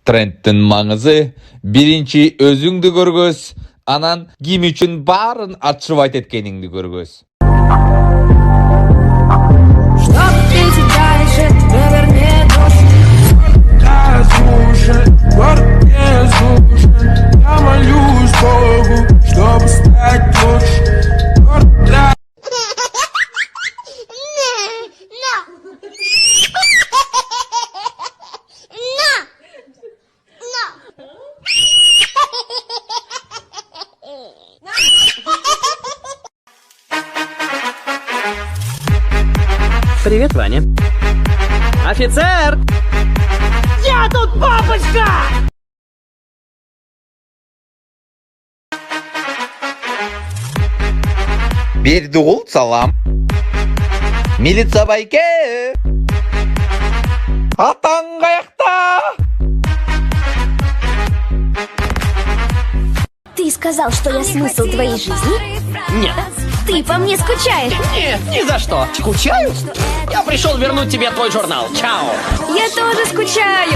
Трендтин маңызы биринчи өзүңдү көргөз, анан ким үчүн баарын ачып айт эткениңди көргөз. Привет, Ваня. Офицер! Я тут папочка! Бердигул, салам. Милиция байке. Атаң каякта? Ты сказал, что я смысл твоей жизни? Нет. Ты по мне скучаешь? Нет, ни за что. Скучаю? Я пришел вернуть тебе твой журнал. Чао. Я тоже скучаю.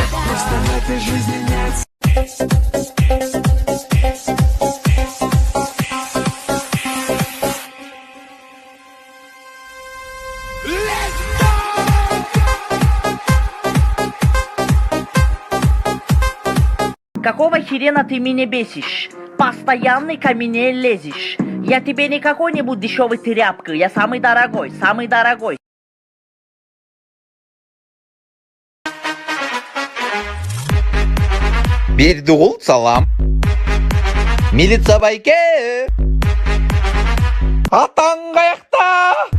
Какого херена ты меня бесишь? Постоянно ко мне лезешь. Я тебе не какой-нибудь дешевый тряпка, я самый дорогой, самый дорогой. Бердигул, салам. Милиция байке. Атаң каякта?